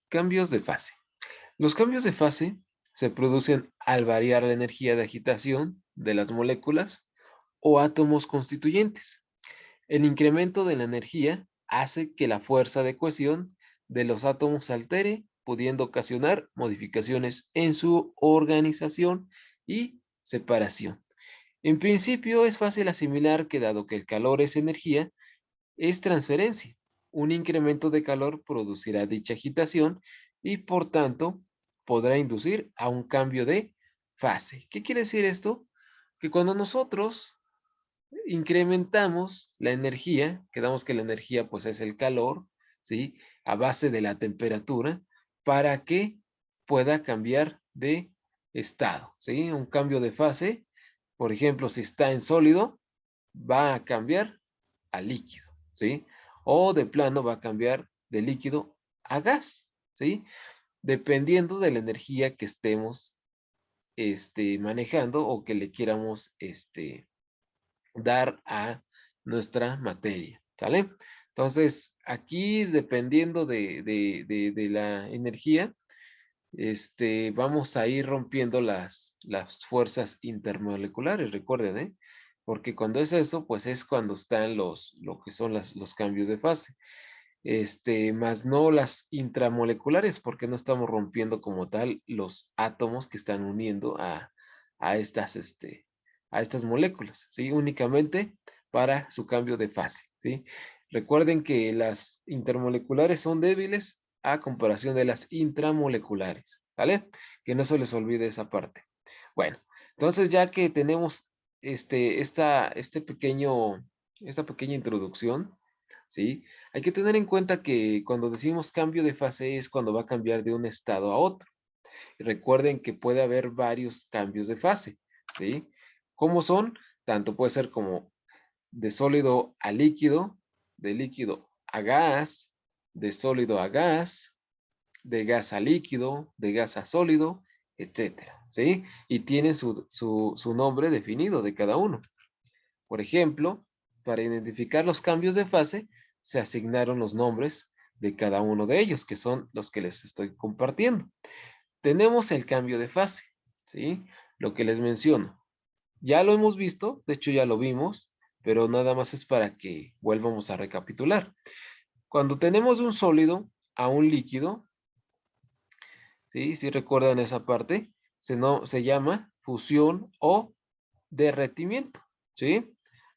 Cambios de fase. Los cambios de fase se producen al variar la energía de agitación de las moléculas o átomos constituyentes. El incremento de la energía hace que la fuerza de cohesión de los átomos se altere, pudiendo ocasionar modificaciones en su organización y separación. En principio es fácil asimilar que dado que el calor es energía, es transferencia. Un incremento de calor producirá dicha agitación y por tanto podrá inducir a un cambio de fase. ¿Qué quiere decir esto? Que cuando nosotros incrementamos la energía, quedamos que la energía pues es el calor, ¿sí? A base de la temperatura, para que pueda cambiar de estado, ¿sí? Un cambio de fase, por ejemplo, si está en sólido, va a cambiar a líquido, ¿sí? O de plano va a cambiar de líquido a gas, ¿sí? Dependiendo de la energía que estemos manejando o que le quieramos dar a nuestra materia, ¿sale? Entonces, aquí dependiendo de la energía, vamos a ir rompiendo las fuerzas intermoleculares, recuerden, ¿eh? Porque cuando es eso, pues es cuando están lo que son los cambios de fase. Más no las intramoleculares, porque no estamos rompiendo como tal los átomos que están uniendo a estas, a estas moléculas, ¿sí? Únicamente para su cambio de fase, ¿sí? Recuerden que las intermoleculares son débiles a comparación de las intramoleculares, ¿vale? Que no se les olvide esa parte. Bueno, entonces ya que tenemos esta pequeña introducción, ¿sí? Hay que tener en cuenta que cuando decimos cambio de fase es cuando va a cambiar de un estado a otro. Recuerden que puede haber varios cambios de fase, ¿sí? ¿Cómo son? Tanto puede ser como de sólido a líquido, de líquido a gas, de sólido a gas, de gas a líquido, de gas a sólido, etcétera, ¿sí? Y tienen su nombre definido de cada uno. Por ejemplo, para identificar los cambios de fase, se asignaron los nombres de cada uno de ellos, que son los que les estoy compartiendo. Tenemos el cambio de fase, ¿sí? Lo que les menciono. Ya lo hemos visto, de hecho ya lo vimos, pero nada más es para que vuelvamos a recapitular. Cuando tenemos un sólido a un líquido, ¿sí? Si recuerdan esa parte, se llama fusión o derretimiento, ¿sí?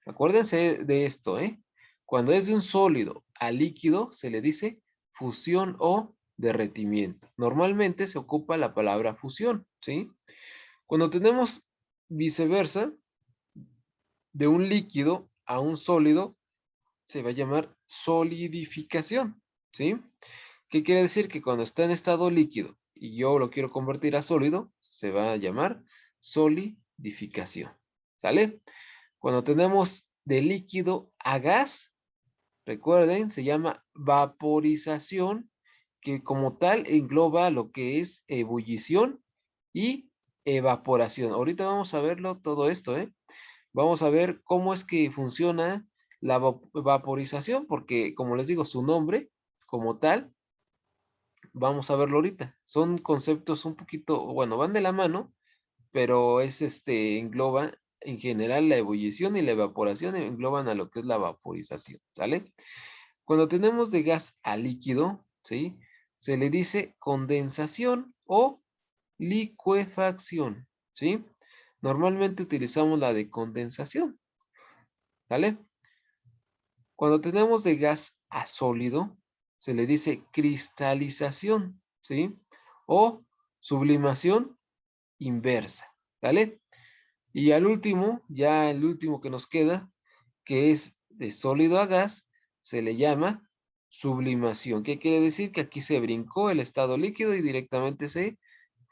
Acuérdense de esto, ¿eh? Cuando es de un sólido a líquido, se le dice fusión o derretimiento. Normalmente se ocupa la palabra fusión, ¿sí? Cuando tenemos viceversa, de un líquido a un sólido, se va a llamar solidificación, ¿sí? ¿Qué quiere decir? Que cuando está en estado líquido y yo lo quiero convertir a sólido, se va a llamar solidificación, ¿sale? Cuando tenemos de líquido a gas, recuerden, se llama vaporización, que como tal engloba lo que es ebullición y evaporación. Ahorita vamos a verlo todo esto, ¿eh? Vamos a ver cómo es que funciona la vaporización, porque como les digo, su nombre como tal, vamos a verlo ahorita. Son conceptos un poquito, bueno, van de la mano, pero es engloba en general la ebullición y la evaporación engloban a lo que es la vaporización, ¿sale? Cuando tenemos de gas a líquido, ¿sí? Se le dice condensación o licuefacción, ¿sí? Normalmente utilizamos la de condensación, ¿vale? Cuando tenemos de gas a sólido, se le dice cristalización, ¿sí? O sublimación inversa, ¿vale? Y al último, ya el último que nos queda, que es de sólido a gas, se le llama sublimación. ¿Qué quiere decir? Que aquí se brincó el estado líquido y directamente se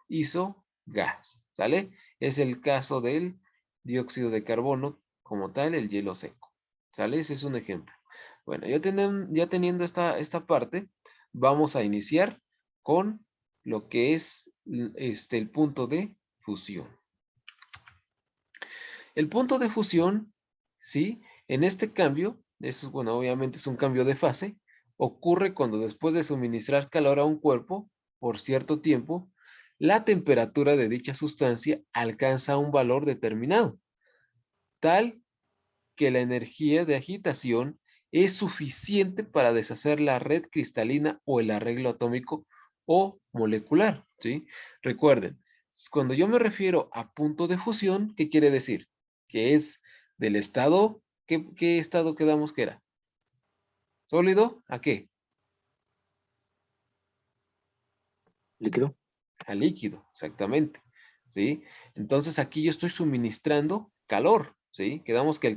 hizo gas, ¿sale? Es el caso del dióxido de carbono, como tal, el hielo seco, ¿sale? Ese es un ejemplo. Bueno, ya teniendo esta parte, vamos a iniciar con lo que es el punto de fusión. El punto de fusión, ¿sí? En este cambio, bueno, obviamente es un cambio de fase, ocurre cuando después de suministrar calor a un cuerpo por cierto tiempo, la temperatura de dicha sustancia alcanza un valor determinado, tal que la energía de agitación es suficiente para deshacer la red cristalina o el arreglo atómico o molecular, ¿sí? Recuerden, cuando yo me refiero a punto de fusión, ¿qué quiere decir? Que es del estado, ¿qué estado quedamos que era? ¿Sólido? ¿A qué? Líquido. A líquido, exactamente, ¿sí? Entonces aquí yo estoy suministrando calor, ¿sí? Quedamos que el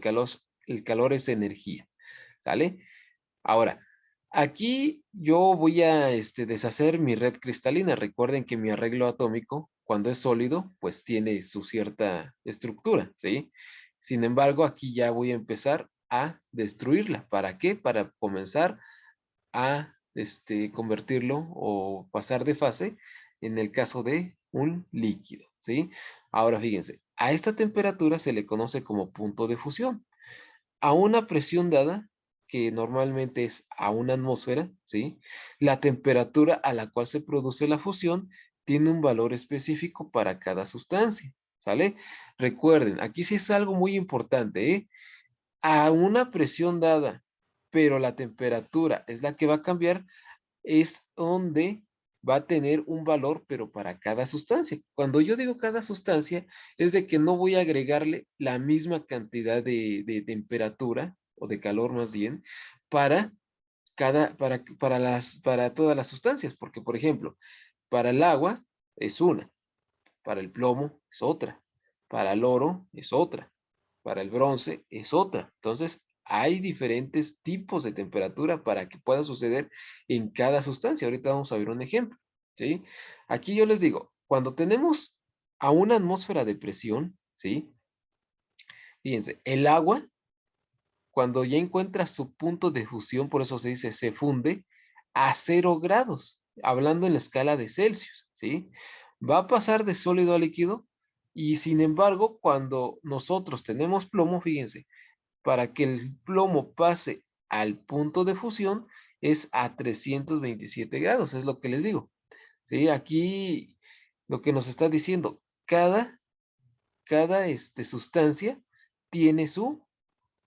calor es energía, ¿sale? Ahora, aquí yo voy a deshacer mi red cristalina. Recuerden que mi arreglo atómico, cuando es sólido, pues tiene su cierta estructura, ¿sí? Sin embargo, aquí ya voy a empezar a destruirla. ¿Para qué? Para comenzar a convertirlo o pasar de fase en el caso de un líquido, ¿sí? Ahora fíjense, a esta temperatura se le conoce como punto de fusión. A una presión dada, que normalmente es a una atmósfera, ¿sí? La temperatura a la cual se produce la fusión tiene un valor específico para cada sustancia, ¿sale? Recuerden, aquí sí es algo muy importante, ¿eh? A una presión dada, pero la temperatura es la que va a cambiar, es donde va a tener un valor, pero para cada sustancia. Cuando yo digo cada sustancia, es de que no voy a agregarle la misma cantidad de temperatura o de calor más bien para para todas las sustancias, porque por ejemplo, para el agua es una, para el plomo es otra, para el oro es otra, para el bronce es otra. Entonces, hay diferentes tipos de temperatura para que pueda suceder en cada sustancia. Ahorita vamos a ver un ejemplo, ¿sí? Aquí yo les digo, cuando tenemos a una atmósfera de presión, ¿sí? Fíjense, el agua, cuando ya encuentra su punto de fusión, por eso se dice se funde, a 0 grados, hablando en la escala de Celsius, ¿sí? Va a pasar de sólido a líquido y sin embargo, cuando nosotros tenemos plomo, fíjense, para que el plomo pase al punto de fusión es a 327 grados, es lo que les digo. ¿Sí? Aquí lo que nos está diciendo, cada sustancia tiene su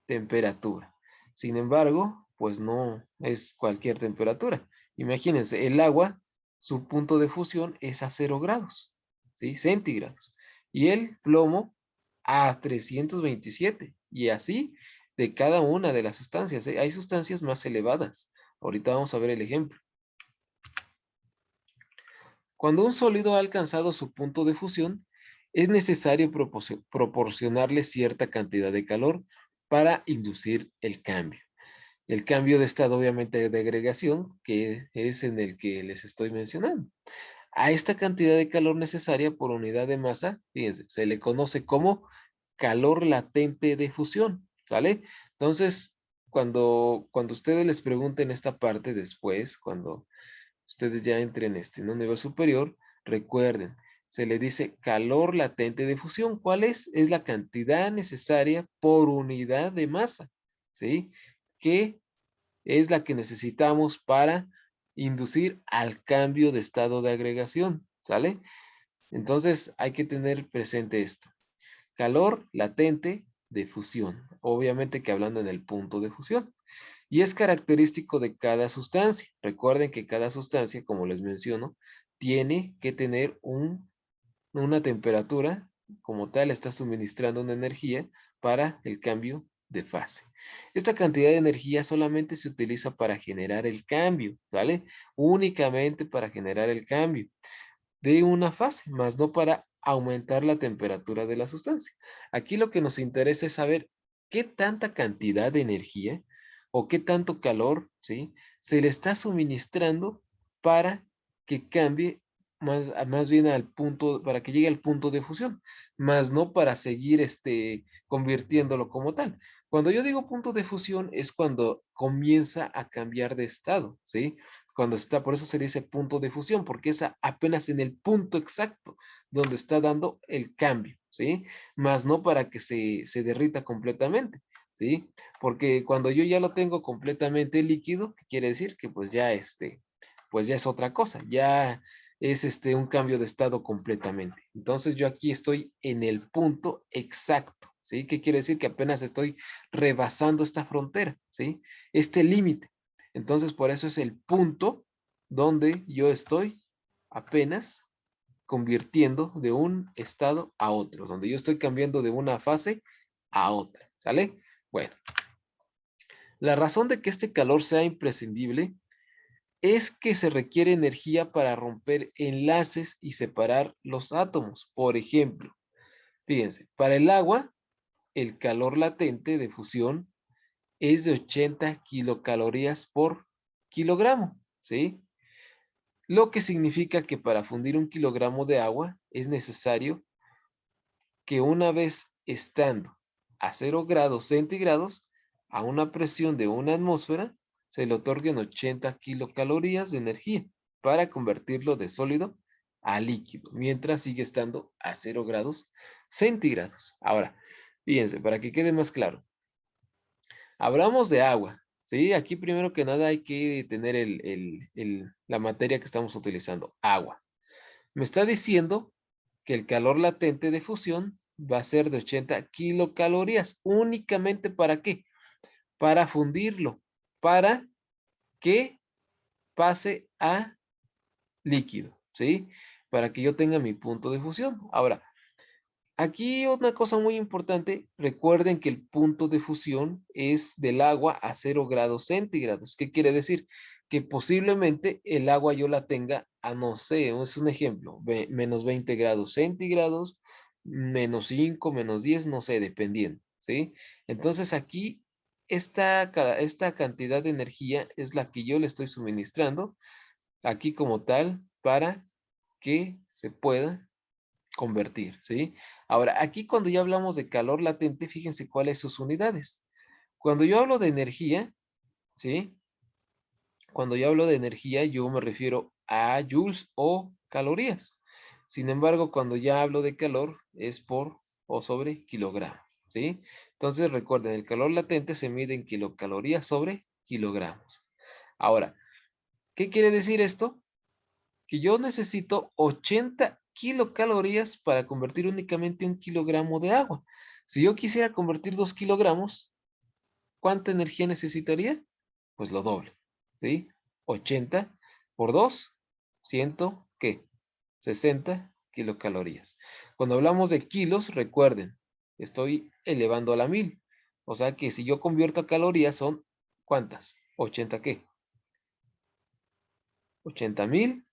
temperatura. Sin embargo, pues no es cualquier temperatura. Imagínense, el agua, su punto de fusión es a 0 grados, ¿sí? Centígrados. Y el plomo a 327. Y así de cada una de las sustancias, ¿eh? Hay sustancias más elevadas. Ahorita vamos a ver el ejemplo. Cuando un sólido ha alcanzado su punto de fusión, es necesario proporcionarle cierta cantidad de calor para inducir el cambio. El cambio de estado, obviamente, de agregación, que es en el que les estoy mencionando. A esta cantidad de calor necesaria por unidad de masa, fíjense, se le conoce como calor latente de fusión, ¿sale? Entonces, cuando ustedes les pregunten esta parte después, cuando ustedes ya entren en un nivel superior, recuerden, se le dice calor latente de fusión. ¿Cuál es? Es la cantidad necesaria por unidad de masa, ¿sí? Que es la que necesitamos para inducir al cambio de estado de agregación, ¿sale? Entonces hay que tener presente esto. Calor latente de fusión, obviamente que hablando en el punto de fusión. Y es característico de cada sustancia. Recuerden que cada sustancia, como les menciono, tiene que tener una temperatura, como tal, está suministrando una energía para el cambio de fase. Esta cantidad de energía solamente se utiliza para generar el cambio, ¿vale? Únicamente para generar el cambio de una fase, más no para aumentar la temperatura de la sustancia. Aquí lo que nos interesa es saber qué tanta cantidad de energía o qué tanto calor, ¿sí? Se le está suministrando para que cambie más bien al punto, para que llegue al punto de fusión, más no para seguir convirtiéndolo como tal. Cuando yo digo punto de fusión es cuando comienza a cambiar de estado, ¿sí? Cuando está, por eso se dice punto de fusión, porque es apenas en el punto exacto donde está dando el cambio, ¿sí? Más no para que se derrita completamente. ¿sí? Porque cuando yo ya lo tengo completamente líquido, ¿qué quiere decir? Que pues ya es otra cosa, ya es un cambio de estado completamente. Entonces yo aquí estoy en el punto exacto, ¿sí? ¿Qué quiere decir? Que apenas estoy rebasando esta frontera, ¿sí? Este límite. Entonces por eso es el punto donde yo estoy apenas convirtiendo de un estado a otro, donde yo estoy cambiando de una fase a otra, ¿sale? Bueno, la razón de que este calor sea imprescindible es que se requiere energía para romper enlaces y separar los átomos. Por ejemplo, fíjense, para el agua, el calor latente de fusión es de 80 kilocalorías por kilogramo, ¿sí? Lo que significa que para fundir un kilogramo de agua es necesario que una vez estando a 0 °C a una presión de una atmósfera, se le otorguen 80 kilocalorías de energía para convertirlo de sólido a líquido, mientras sigue estando a 0 °C. Ahora, fíjense, para que quede más claro, hablamos de agua, ¿sí? Aquí primero que nada hay que tener la materia que estamos utilizando, agua. Me está diciendo que el calor latente de fusión va a ser de 80 kilocalorías. ¿Únicamente para qué? Para fundirlo, para que pase a líquido, ¿sí? Para que yo tenga mi punto de fusión. Ahora, aquí una cosa muy importante, recuerden que el punto de fusión es del agua a 0 °C. ¿Qué quiere decir? Que posiblemente el agua yo la tenga a, no sé, es un ejemplo, menos 20 grados centígrados, menos 5, menos 10, no sé, dependiendo, ¿sí? Entonces aquí esta cantidad de energía es la que yo le estoy suministrando aquí como tal para que se pueda convertir, ¿sí? Ahora, aquí cuando ya hablamos de calor latente, fíjense cuáles sus unidades. Cuando yo hablo de energía, ¿sí? Cuando yo hablo de energía, yo me refiero a joules o calorías. Sin embargo, cuando ya hablo de calor, es por o sobre kilogramo, ¿sí? Entonces, recuerden, el calor latente se mide en kilocalorías sobre kilogramos. Ahora, ¿qué quiere decir esto? Que yo necesito 80 kilocalorías para convertir únicamente un kilogramo de agua. Si yo quisiera convertir 2 kilogramos, ¿cuánta energía necesitaría? Pues lo doble, ¿sí? 80 por 2, 100, ¿qué? 60 kilocalorías. Cuando hablamos de kilos, recuerden, estoy elevando a la 1000. O sea que si yo convierto a calorías son, ¿cuántas? 80, ¿qué? 80,000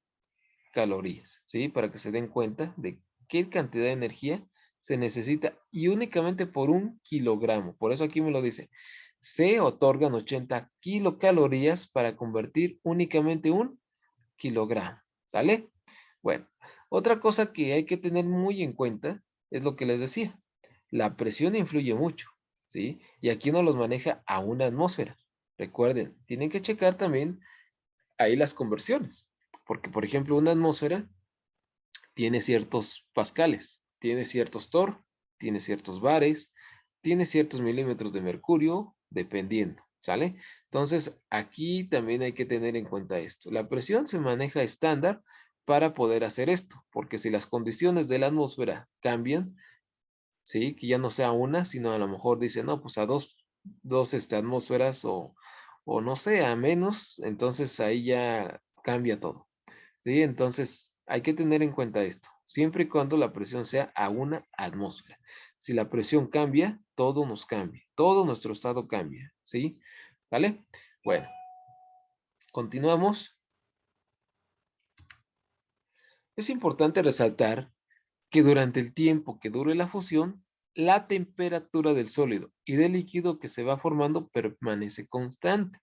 calorías, ¿sí? Para que se den cuenta de qué cantidad de energía se necesita y únicamente por un kilogramo. Por eso aquí me lo dice. Se otorgan 80 kilocalorías para convertir únicamente un kilogramo, ¿sale? Bueno, otra cosa que hay que tener muy en cuenta es lo que les decía. La presión influye mucho, ¿sí? Y aquí no los maneja a una atmósfera. Recuerden, tienen que checar también ahí las conversiones. Porque, por ejemplo, una atmósfera tiene ciertos pascales, tiene ciertos torr, tiene ciertos bares, tiene ciertos milímetros de mercurio, dependiendo, ¿sale? Entonces, aquí también hay que tener en cuenta esto. La presión se maneja estándar para poder hacer esto, porque si las condiciones de la atmósfera cambian, ¿sí? Que ya no sea una, sino a lo mejor dice, no, pues a dos atmósferas o no sé, a menos, entonces ahí ya cambia todo. ¿Sí? Entonces, hay que tener en cuenta esto, siempre y cuando la presión sea a una atmósfera. Si la presión cambia, todo nos cambia, todo nuestro estado cambia, ¿sí? ¿Vale? Bueno, continuamos. Es importante resaltar que durante el tiempo que dure la fusión, la temperatura del sólido y del líquido que se va formando permanece constante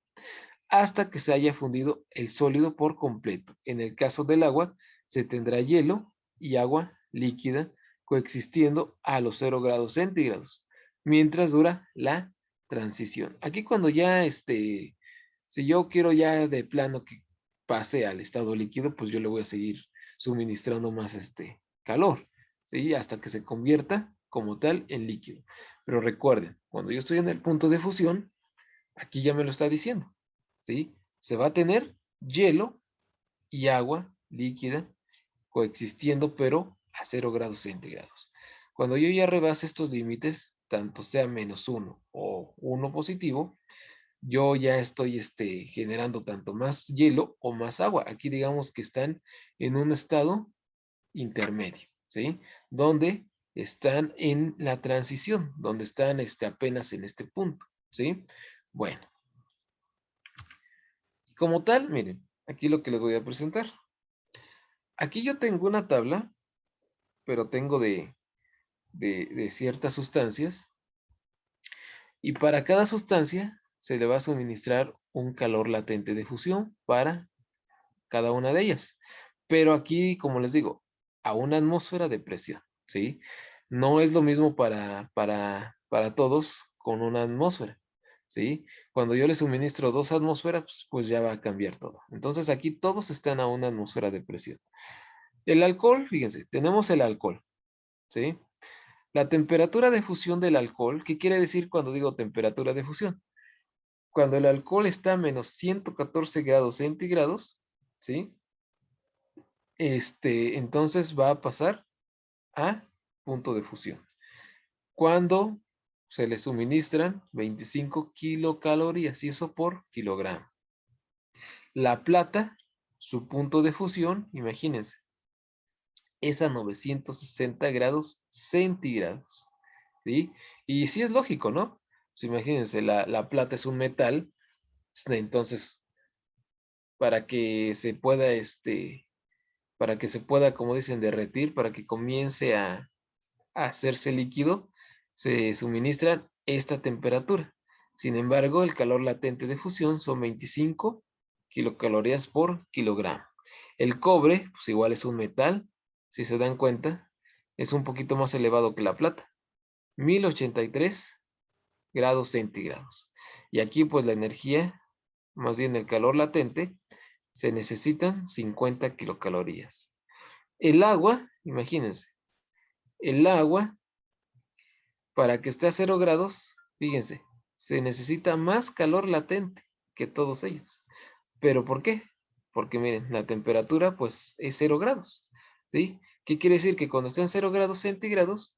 hasta que se haya fundido el sólido por completo. En el caso del agua, se tendrá hielo y agua líquida coexistiendo a los 0 °C, mientras dura la transición. Aquí cuando ya, si yo quiero ya de plano que pase al estado líquido, pues yo le voy a seguir suministrando más calor, ¿sí? Hasta que se convierta como tal en líquido. Pero recuerden, cuando yo estoy en el punto de fusión, aquí ya me lo está diciendo, ¿sí? Se va a tener hielo y agua líquida coexistiendo, pero a 0 °C. Cuando yo ya rebase estos límites, tanto sea -1 o 1 positivo, yo ya estoy generando tanto más hielo o más agua. Aquí digamos que están en un estado intermedio, ¿sí? Donde están en la transición, donde están apenas en este punto, ¿sí? Bueno, como tal, miren, aquí lo que les voy a presentar. Aquí yo tengo una tabla, pero tengo de ciertas sustancias, y para cada sustancia se le va a suministrar un calor latente de fusión para cada una de ellas. Pero aquí, como les digo, a una atmósfera de presión, ¿sí? No es lo mismo para todos con una atmósfera, ¿sí? Cuando yo le suministro 2 atmósferas, pues ya va a cambiar todo. Entonces aquí todos están a una atmósfera de presión. El alcohol, fíjense, tenemos el alcohol, ¿sí? La temperatura de fusión del alcohol, ¿qué quiere decir cuando digo temperatura de fusión? Cuando el alcohol está a -114 °C, ¿sí? Entonces va a pasar a punto de fusión. Cuando se le suministran 25 kilocalorías, y eso por kilogramo. La plata, su punto de fusión, imagínense, es a 960 °C, ¿sí? Y sí es lógico, ¿no? Pues imagínense, la plata es un metal, entonces, para que se pueda, como dicen, derretir, para que comience a hacerse líquido, se suministra esta temperatura. Sin embargo, el calor latente de fusión son 25 kilocalorías por kilogramo. El cobre, pues igual es un metal, si se dan cuenta, es un poquito más elevado que la plata, 1083 °C. Y aquí pues la energía, más bien el calor latente, se necesitan 50 kilocalorías. El agua, imagínense, el agua para que esté a 0 grados, fíjense, se necesita más calor latente que todos ellos. ¿Pero por qué? Porque miren, la temperatura pues es 0 grados, ¿sí? ¿Qué quiere decir? Que cuando está en 0 °C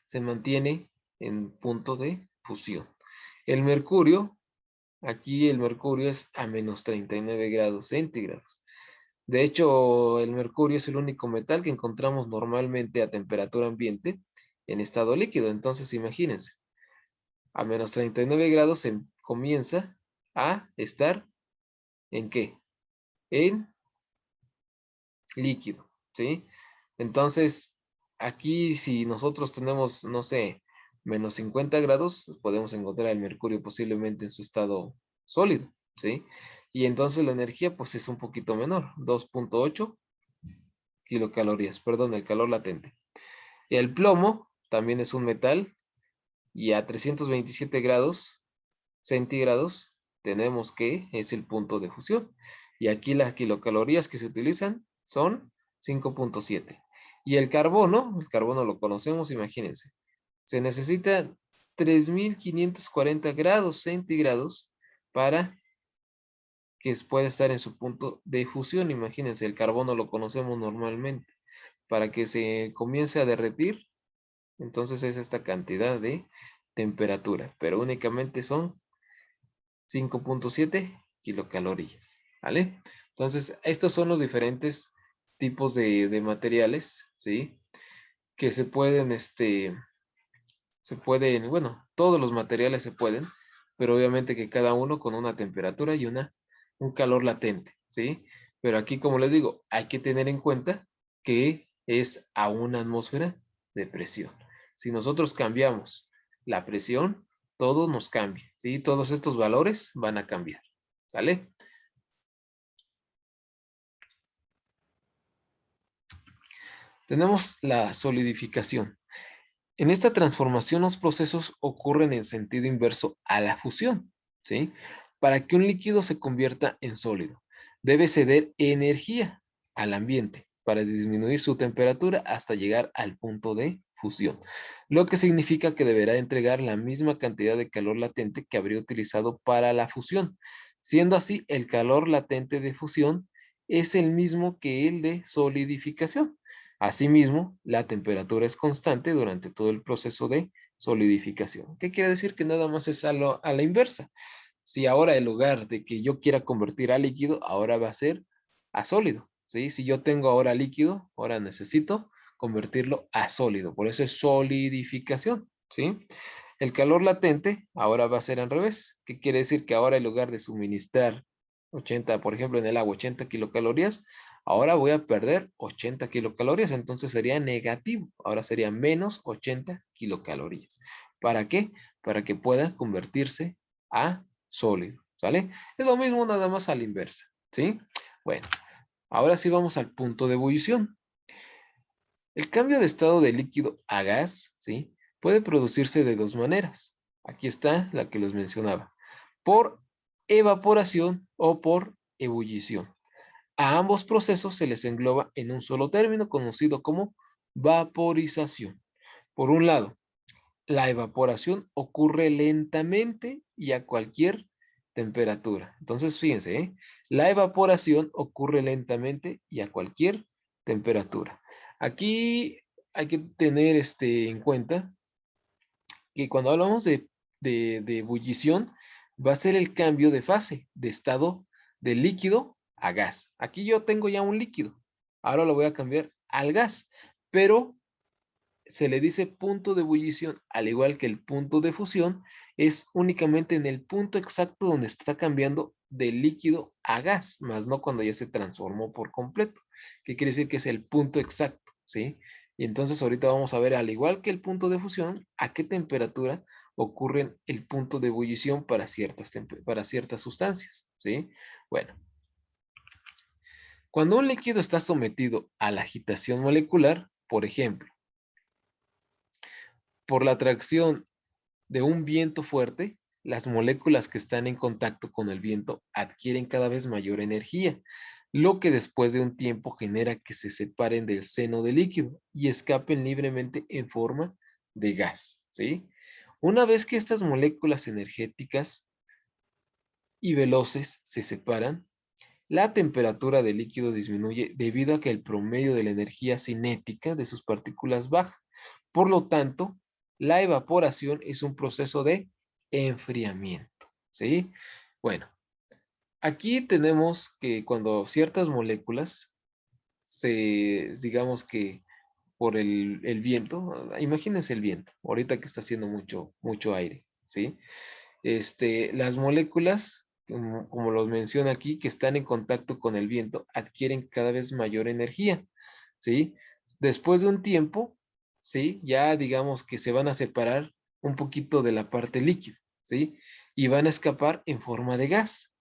se mantiene en punto de fusión. El mercurio, aquí el mercurio es a -39 °C. De hecho, el mercurio es el único metal que encontramos normalmente a temperatura ambiente en estado líquido. Entonces, imagínense, a -39 grados se comienza a estar ¿en qué? En líquido, ¿sí? Entonces, aquí si nosotros tenemos, no sé, -50 grados, podemos encontrar el mercurio posiblemente en su estado sólido, ¿sí? Y entonces la energía pues es un poquito menor, 2.8 kilocalorías, perdón, el calor latente. Y el plomo también es un metal y a 327 grados centígrados tenemos que es el punto de fusión. Y aquí las kilocalorías que se utilizan son 5.7. Y el carbono lo conocemos, imagínense. Se necesita 3540 grados centígrados para que pueda estar en su punto de fusión. Imagínense, el carbono lo conocemos normalmente. Para que se comience a derretir, entonces es esta cantidad de temperatura, pero únicamente son 5.7 kilocalorías, ¿vale? Entonces, estos son los diferentes tipos de materiales, ¿sí? Que bueno, todos los materiales se pueden, pero obviamente que cada uno con una temperatura y un calor latente, ¿sí? Pero aquí, como les digo, hay que tener en cuenta que es a una atmósfera de presión. Si nosotros cambiamos la presión, todo nos cambia, ¿sí? Todos estos valores van a cambiar, ¿sale? Tenemos la solidificación. En esta transformación los procesos ocurren en sentido inverso a la fusión, ¿sí? Para que un líquido se convierta en sólido, debe ceder energía al ambiente para disminuir su temperatura hasta llegar al punto de fusión, lo que significa que deberá entregar la misma cantidad de calor latente que habría utilizado para la fusión. Siendo así, el calor latente de fusión es el mismo que el de solidificación. Asimismo, la temperatura es constante durante todo el proceso de solidificación. ¿Qué quiere decir? Que nada más es a la inversa. Si ahora en lugar de que yo quiera convertir a líquido, ahora va a ser a sólido, ¿sí? Si yo tengo ahora líquido, ahora necesito convertirlo a sólido. Por eso es solidificación, ¿sí? El calor latente ahora va a ser al revés. ¿Qué quiere decir? Que ahora en lugar de suministrar 80, por ejemplo, en el agua 80 kilocalorías, ahora voy a perder 80 kilocalorías. Entonces sería negativo. Ahora sería menos 80 kilocalorías. ¿Para qué? Para que pueda convertirse a sólido, ¿sale? Es lo mismo nada más a la inversa, ¿sí? Bueno, ahora sí vamos al punto de ebullición. El cambio de estado de líquido a gas, ¿sí? Puede producirse de dos maneras. Aquí está la que les mencionaba. Por evaporación o por ebullición. A ambos procesos se les engloba en un solo término conocido como vaporización. Por un lado, la evaporación ocurre lentamente y a cualquier temperatura. Entonces, fíjense, ¿eh? La evaporación ocurre lentamente y a cualquier temperatura. Aquí hay que tener en cuenta que cuando hablamos de ebullición, va a ser el cambio de fase, de estado de líquido a gas. Aquí yo tengo ya un líquido. Ahora lo voy a cambiar al gas, pero se le dice punto de ebullición, al igual que el punto de fusión, es únicamente en el punto exacto donde está cambiando de líquido a gas, más no cuando ya se transformó por completo. ¿Qué quiere decir? Que es el punto exacto, ¿sí? Y entonces ahorita vamos a ver, al igual que el punto de fusión, a qué temperatura ocurre el punto de ebullición para ciertas sustancias, ¿sí? Bueno, cuando un líquido está sometido a la agitación molecular, por ejemplo, por la atracción de un viento fuerte, las moléculas que están en contacto con el viento adquieren cada vez mayor energía, lo que después de un tiempo genera que se separen del seno del líquido y escapen libremente en forma de gas, ¿sí? Una vez que estas moléculas energéticas y veloces se separan, la temperatura del líquido disminuye debido a que el promedio de la energía cinética de sus partículas baja. Por lo tanto, la evaporación es un proceso de enfriamiento, ¿sí? Bueno, aquí tenemos que cuando ciertas moléculas digamos que por el viento, imagínense el viento, ahorita que está haciendo mucho aire, ¿sí? Las moléculas, como los menciona aquí, que están en contacto con el viento, adquieren cada vez mayor energía, ¿sí? Después de un tiempo, ¿sí? Ya digamos que se van a separar un poquito de la parte líquida, ¿sí? Y van a escapar en forma de gas,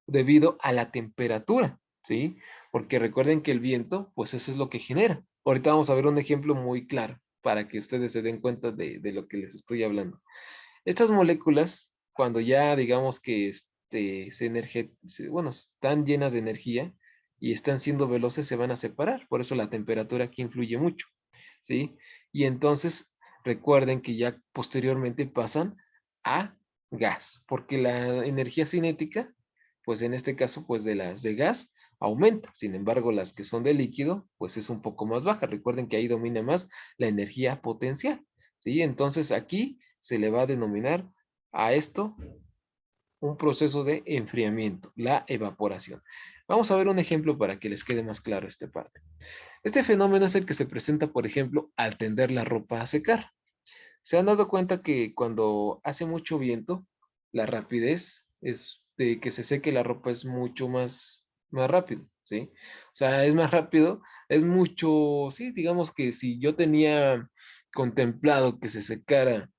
debido a la temperatura, ¿sí? Porque recuerden que el viento, pues eso es lo que genera. Ahorita vamos a ver un ejemplo muy claro para que ustedes se den cuenta de lo que les estoy hablando. Estas moléculas, cuando ya digamos que bueno, están llenas de energía y están siendo veloces, se van a separar. Por eso la temperatura aquí influye mucho, ¿sí? Y entonces recuerden que ya posteriormente pasan a gas, porque la energía cinética, pues en este caso, pues de las de gas, aumenta. Sin embargo, las que son de líquido, pues es un poco más baja. Recuerden que ahí domina más la energía potencial, ¿sí? Entonces aquí se le va a denominar a esto un proceso de enfriamiento, la evaporación. Vamos a ver un ejemplo para que les quede más claro esta parte. Este fenómeno es el que se presenta, por ejemplo, al tender la ropa a secar. ¿Se han dado cuenta que cuando hace mucho viento, la rapidez es de que se seque la ropa es mucho más rápido, ¿sí? O sea, es más rápido, es mucho, sí, digamos que si yo tenía contemplado que se secara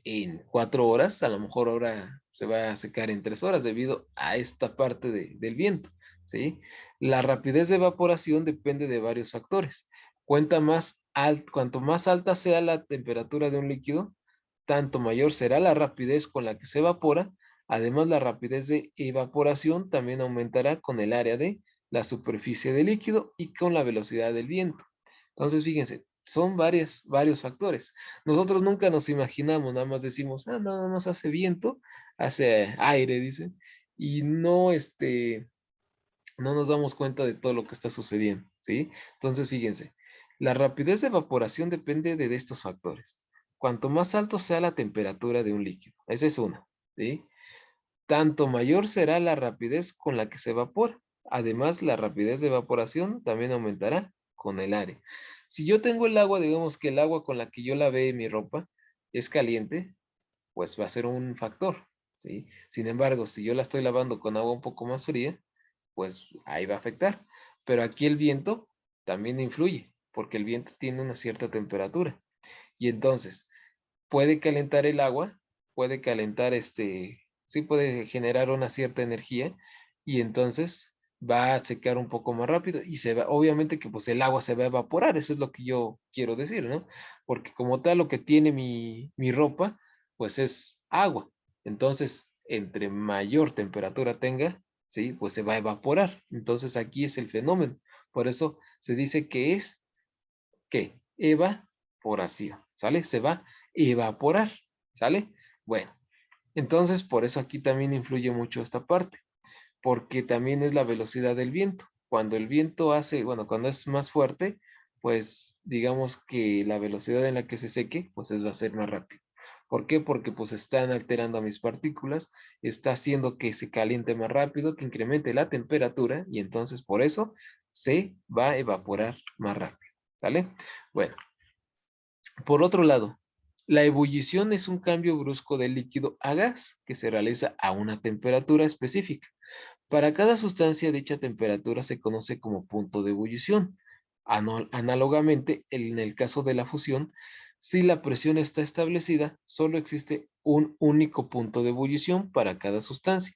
en 4 horas, a lo mejor ahora se va a secar en 3 horas debido a esta parte del viento, ¿sí? La rapidez de evaporación depende de varios factores. Cuanto más alta sea la temperatura de un líquido, tanto mayor será la rapidez con la que se evapora. Además, la rapidez de evaporación también aumentará con el área de la superficie del líquido y con la velocidad del viento. Entonces, fíjense, Son varios factores. Nosotros nunca nos imaginamos, nada más decimos, ah, nada más hace viento, hace aire, dice, y no, no nos damos cuenta de todo lo que está sucediendo, ¿sí? Entonces, fíjense, la rapidez de evaporación depende de estos factores. Cuanto más alto sea la temperatura de un líquido, esa es una, ¿sí? Tanto mayor será la rapidez con la que se evapora. Además, la rapidez de evaporación también aumentará con el aire. Si yo tengo el agua, digamos que el agua con la que yo lavé mi ropa es caliente, pues va a ser un factor, ¿sí? Sin embargo, si yo la estoy lavando con agua un poco más fría, pues ahí va a afectar. Pero aquí el viento también influye, porque el viento tiene una cierta temperatura. Y entonces, puede calentar el agua, puede calentar sí puede generar una cierta energía y entonces va a secar un poco más rápido y se va, obviamente que pues el agua se va a evaporar, eso es lo que yo quiero decir, ¿no? Porque como tal lo que tiene mi ropa, pues es agua. Entonces, entre mayor temperatura tenga, sí, pues se va a evaporar. Entonces aquí es el fenómeno. Por eso se dice que es ¿qué? Evaporación, ¿sale? Se va a evaporar, ¿sale? Bueno, entonces por eso aquí también influye mucho esta parte, porque también es la velocidad del viento. Cuando el viento hace, bueno, cuando es más fuerte, pues digamos que la velocidad en la que se seque, pues va a ser más rápido. ¿Por qué? Porque pues están alterando a mis partículas, está haciendo que se caliente más rápido, que incremente la temperatura y entonces por eso se va a evaporar más rápido. ¿Sale? Bueno, por otro lado, la ebullición es un cambio brusco del líquido a gas que se realiza a una temperatura específica. Para cada sustancia, dicha temperatura se conoce como punto de ebullición. Análogamente, en el caso de la fusión, si la presión está establecida, solo existe un único punto de ebullición para cada sustancia.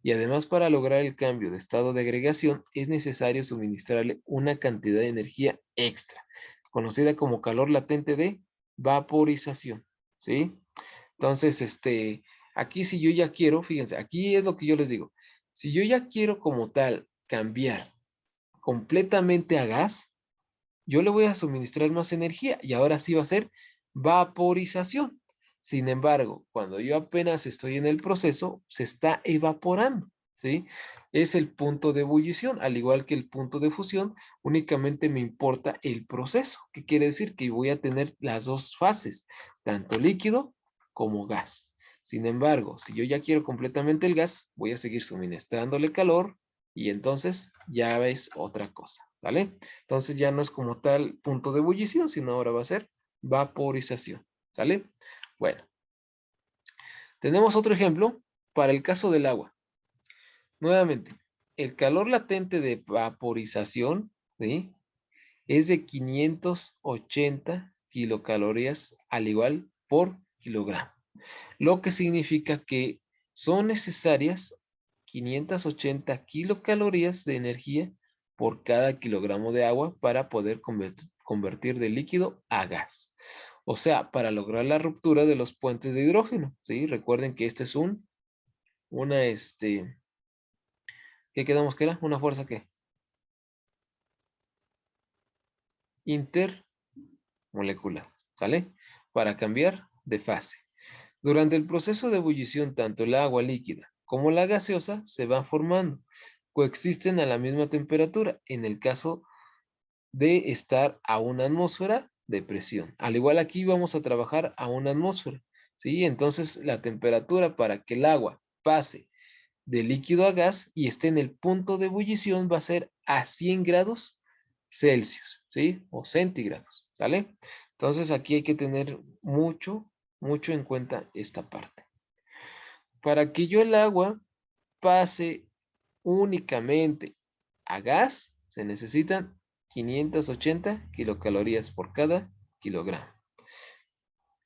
Y además, para lograr el cambio de estado de agregación, es necesario suministrarle una cantidad de energía extra, conocida como calor latente de vaporización, ¿sí? Entonces, aquí si yo ya quiero, fíjense, aquí es lo que yo les digo, si yo ya quiero como tal cambiar completamente a gas, yo le voy a suministrar más energía y ahora sí va a ser vaporización. Sin embargo, cuando yo apenas estoy en el proceso, se está evaporando, ¿sí? Es el punto de ebullición, al igual que el punto de fusión, únicamente me importa el proceso, que quiere decir que voy a tener las dos fases, tanto líquido como gas. Sin embargo, si yo ya quiero completamente el gas, voy a seguir suministrándole calor y entonces ya es otra cosa, ¿vale? Entonces ya no es como tal punto de ebullición, sino ahora va a ser vaporización. ¿Sale? Bueno, tenemos otro ejemplo para el caso del agua. Nuevamente, el calor latente de vaporización, ¿sí? Es de 580 kilocalorías al igual por kilogramo, lo que significa que son necesarias 580 kilocalorías de energía por cada kilogramo de agua para poder convertir de líquido a gas. O sea, para lograr la ruptura de los puentes de hidrógeno, ¿sí? Recuerden que este es una, ¿qué quedamos que era? ¿Una fuerza qué? Intermolecular, ¿sale? Para cambiar de fase. Durante el proceso de ebullición, tanto el agua líquida como la gaseosa se van formando, coexisten a la misma temperatura en el caso de estar a una atmósfera de presión. Al igual aquí vamos a trabajar a una atmósfera, ¿sí? Entonces la temperatura para que el agua pase de líquido a gas y esté en el punto de ebullición va a ser a 100 grados Celsius, ¿sí? O centígrados, ¿sale? Entonces aquí hay que tener mucho en cuenta esta parte. Para que yo el agua pase únicamente a gas, se necesitan 580 kilocalorías por cada kilogramo.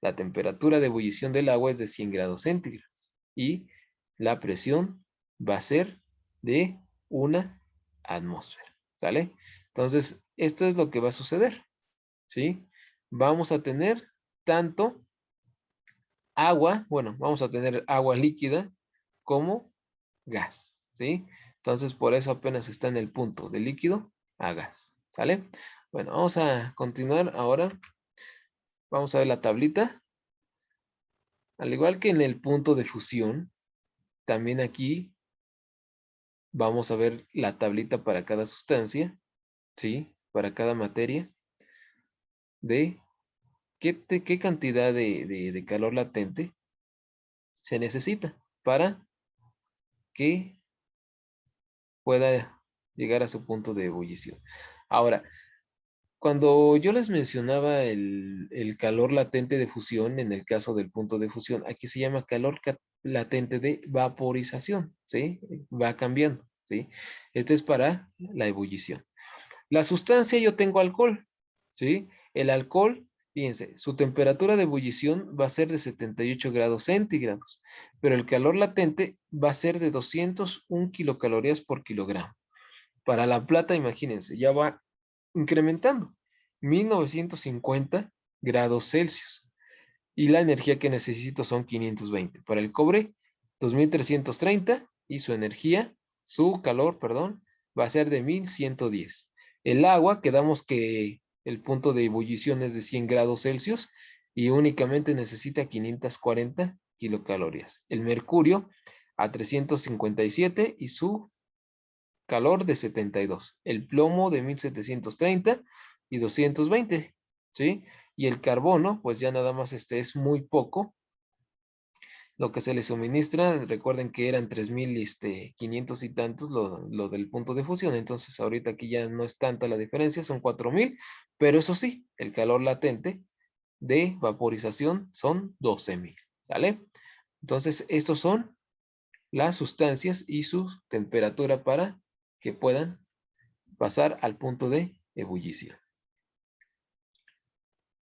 La temperatura de ebullición del agua es de 100 grados centígrados y la presión va a ser de una atmósfera, ¿sale? Entonces, esto es lo que va a suceder, ¿sí? Vamos a tener tanto agua, bueno, vamos a tener agua líquida como gas, ¿sí? Entonces, por eso apenas está en el punto de líquido a gas, ¿sale? Bueno, vamos a continuar ahora. Vamos a ver la tablita. Al igual que en el punto de fusión, también aquí vamos a ver la tablita para cada sustancia, ¿sí? Para cada materia, de qué cantidad de calor latente se necesita para que pueda llegar a su punto de ebullición. Ahora, cuando yo les mencionaba el calor latente de fusión, en el caso del punto de fusión, aquí se llama calor latente de vaporización, ¿sí? Va cambiando, ¿sí? Este es para la ebullición. La sustancia, yo tengo alcohol, ¿sí? El alcohol, fíjense, su temperatura de ebullición va a ser de 78 grados centígrados, pero el calor latente va a ser de 201 kilocalorías por kilogramo. Para la plata, imagínense, ya va incrementando, 1950 grados Celsius. Y la energía que necesito son 520. Para el cobre, 2330 y su energía, su calor, perdón, va a ser de 1110. El agua, quedamos que el punto de ebullición es de 100 grados Celsius y únicamente necesita 540 kilocalorías. El mercurio a 357 y su calor de 72, el plomo de 1730 y 220, ¿sí? Y el carbono, pues ya nada más es muy poco lo que se le suministra. Recuerden que eran 3000 500 y tantos lo del punto de fusión, entonces ahorita aquí ya no es tanta la diferencia, son 4000, pero eso sí, el calor latente de vaporización son 12000, ¿sale? Entonces, estos son las sustancias y su temperatura para que puedan pasar al punto de ebullición.